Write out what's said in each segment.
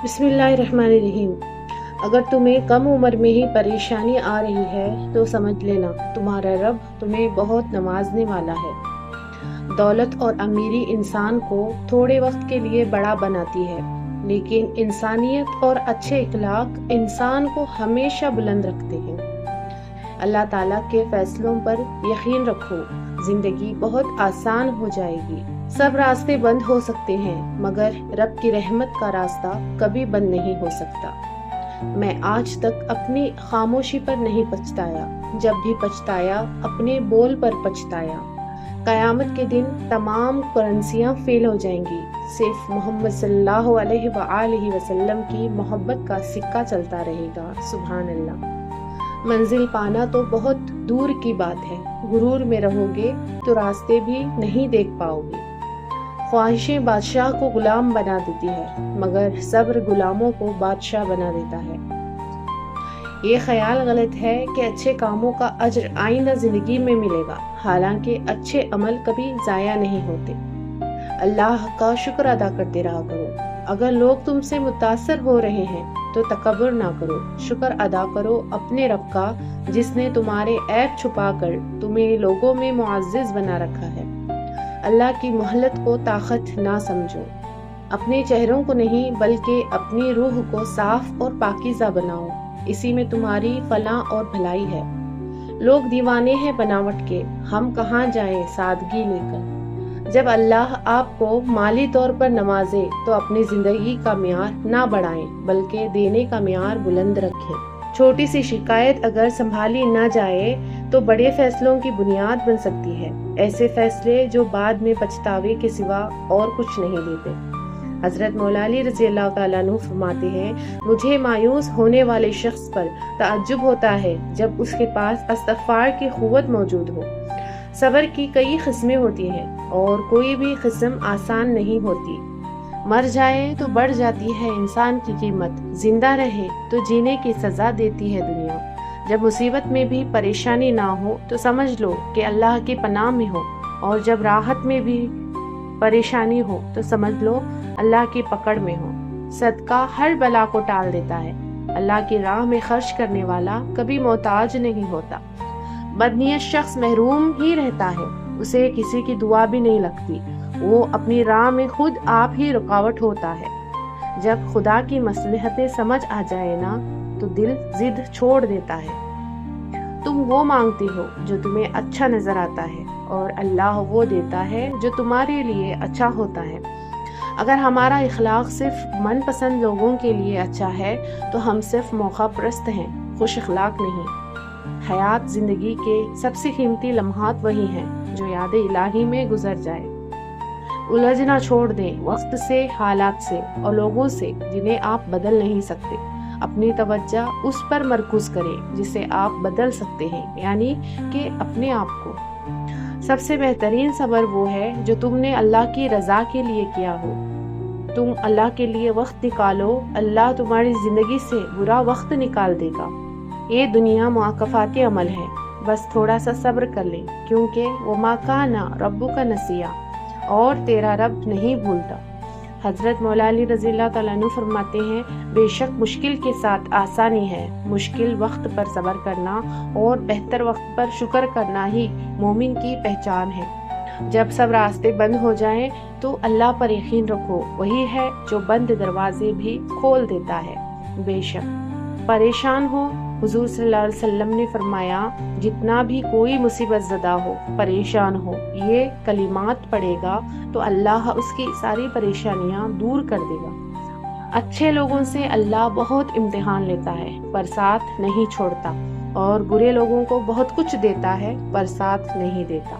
بسم اللہ الرحمن الرحیم۔ اگر تمہیں کم عمر میں ہی پریشانی آ رہی ہے تو سمجھ لینا تمہارا رب تمہیں بہت نوازنے والا ہے۔ دولت اور امیری انسان کو تھوڑے وقت کے لیے بڑا بناتی ہے، لیکن انسانیت اور اچھے اخلاق انسان کو ہمیشہ بلند رکھتے ہیں۔ اللہ تعالیٰ کے فیصلوں پر یقین رکھو، زندگی بہت آسان ہو جائے گی۔ سب راستے بند ہو سکتے ہیں مگر رب کی رحمت کا راستہ کبھی بند نہیں ہو سکتا۔ میں آج تک اپنی خاموشی پر نہیں پچھتایا، جب بھی پچھتایا اپنے بول پر پچھتایا۔ قیامت کے دن تمام کرنسیاں فیل ہو جائیں گی، صرف محمد صلی اللہ علیہ وآلہ وسلم کی محبت کا سکہ چلتا رہے گا۔ سبحان اللہ۔ منزل پانا تو بہت دور کی بات ہے، غرور میں رہو گے تو راستے بھی نہیں دیکھ پاؤ گے۔ خواہشیں بادشاہ کو غلام بنا دیتی ہے مگر صبر غلاموں کو بادشاہ بنا دیتا ہے۔ یہ خیال غلط ہے کہ اچھے کاموں کا اجر آئندہ زندگی میں ملے گا، حالانکہ اچھے عمل کبھی ضائع نہیں ہوتے۔ اللہ کا شکر ادا کرتے رہا کرو۔ اگر لوگ تم سے متاثر ہو رہے ہیں تو تکبر نہ کرو، شکر ادا کرو اپنے رب کا جس نے تمہارے عیب چھپا کر تمہیں لوگوں میں معزز بنا رکھا ہے۔ اللہ کی مہلت کو طاقت نہ سمجھو، اپنے چہروں کو نہیں بلکہ اپنی روح کو صاف اور پاکیزہ بناؤ، اسی میں تمہاری فلاح اور بھلائی ہے۔ لوگ دیوانے ہیں بناوٹ کے، ہم کہاں جائیں سادگی لے کر۔ جب اللہ آپ کو مالی طور پر نوازے تو اپنی زندگی کا معیار نہ بڑھائیں بلکہ دینے کا معیار بلند رکھیں۔ چھوٹی سی شکایت اگر سنبھالی نہ جائے تو بڑے فیصلوں کی بنیاد بن سکتی ہے، ایسے فیصلے جو بعد میں پچھتاوے کے سوا اور کچھ نہیں دیتے۔ حضرت مولا علی رضی اللہ تعالیٰ عنہ فرماتے ہیں، مجھے مایوس ہونے والے شخص پر تعجب ہوتا ہے جب اس کے پاس استغفار کی قوت موجود ہو۔ صبر کی کئی قسمیں ہوتی ہیں اور کوئی بھی قسم آسان نہیں ہوتی۔ مر جائے تو بڑھ جاتی ہے انسان کی قیمت، زندہ رہے تو جینے کی سزا دیتی ہے دنیا۔ جب مصیبت میں بھی پریشانی نہ ہو تو سمجھ لو کہ اللہ کی پناہ میں ہو، اور جب راحت میں بھی پریشانی ہو تو سمجھ لو اللہ کی پکڑ میں ہو۔ صدقہ ہر بلا کو ٹال دیتا ہے، اللہ کی راہ میں خرچ کرنے والا کبھی محتاج نہیں ہوتا۔ بدنیت شخص محروم ہی رہتا ہے، اسے کسی کی دعا بھی نہیں لگتی، وہ اپنی راہ میں خود آپ ہی رکاوٹ ہوتا ہے۔ جب خدا کی مصلحتیں سمجھ آ جائے نا تو دل ضد چھوڑ دیتا ہے۔ تم وہ مانگتے ہو جو تمہیں اچھا نظر آتا ہے اور اللہ وہ دیتا ہے جو تمہارے لیے اچھا ہوتا ہے۔ اگر ہمارا اخلاق صرف من پسند لوگوں کے لیے اچھا ہے تو ہم صرف موقع پرست ہیں، خوش اخلاق نہیں۔ حیات زندگی کے سب سے قیمتی لمحات وہی ہیں جو یاد الہی میں گزر جائے۔ الجھنا چھوڑ دیں وقت سے، حالات سے اور لوگوں سے جنہیں آپ بدل نہیں سکتے۔ اپنی توجہ اس پر مرکوز کریں جسے آپ بدل سکتے ہیں، یعنی کہ اپنے آپ کو۔ سب سے بہترین صبر وہ ہے جو تم نے اللہ کی رضا کے لیے کیا ہو۔ تم اللہ کے لیے وقت نکالو، اللہ تمہاری زندگی سے برا وقت نکال دے گا۔ یہ دنیا مواقفات عمل ہے، بس تھوڑا سا صبر کر لیں کیونکہ وَمَا كَانَ رَبُّكَ نَسِيًّا، اور تیرا رب نہیں بھولتا۔ حضرت مولا علی رضی اللہ تعالیٰ عنہ فرماتے ہیں، بے شک مشکل کے ساتھ آسانی ہے، مشکل وقت پر صبر کرنا اور بہتر وقت پر شکر کرنا ہی مومن کی پہچان ہے۔ جب سب راستے بند ہو جائیں تو اللہ پر یقین رکھو، وہی ہے جو بند دروازے بھی کھول دیتا ہے۔ بے شک پریشان ہو، حضور صلی اللہ علیہ وسلم نے فرمایا، جتنا بھی کوئی مصیبت زدہ ہو، پریشان ہو، یہ کلمات پڑھے گا تو اللہ اس کی ساری پریشانیاں دور کر دے گا۔ اچھے لوگوں سے اللہ بہت امتحان لیتا ہے پر ساتھ نہیں چھوڑتا، اور برے لوگوں کو بہت کچھ دیتا ہے پر ساتھ نہیں دیتا۔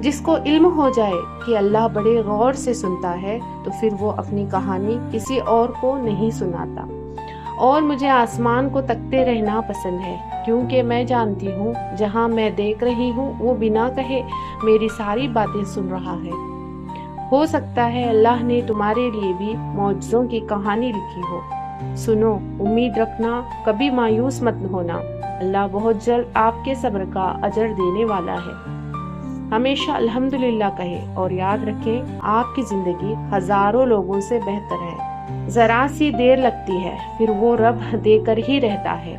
جس کو علم ہو جائے کہ اللہ بڑے غور سے سنتا ہے تو پھر وہ اپنی کہانی کسی اور کو نہیں سناتا۔ اور مجھے آسمان کو تکتے رہنا پسند ہے کیونکہ میں جانتی ہوں جہاں میں دیکھ رہی ہوں وہ بنا کہے میری ساری باتیں سن رہا ہے۔ ہو سکتا ہے اللہ نے تمہارے لیے بھی معجزوں کی کہانی لکھی ہو۔ سنو، امید رکھنا، کبھی مایوس مت ہونا، اللہ بہت جلد آپ کے صبر کا اجر دینے والا ہے۔ ہمیشہ الحمدللہ کہیں اور یاد رکھیں آپ کی زندگی ہزاروں لوگوں سے بہتر ہے۔ ذرا سی دیر لگتی ہے پھر وہ رب دے کر ہی رہتا ہے۔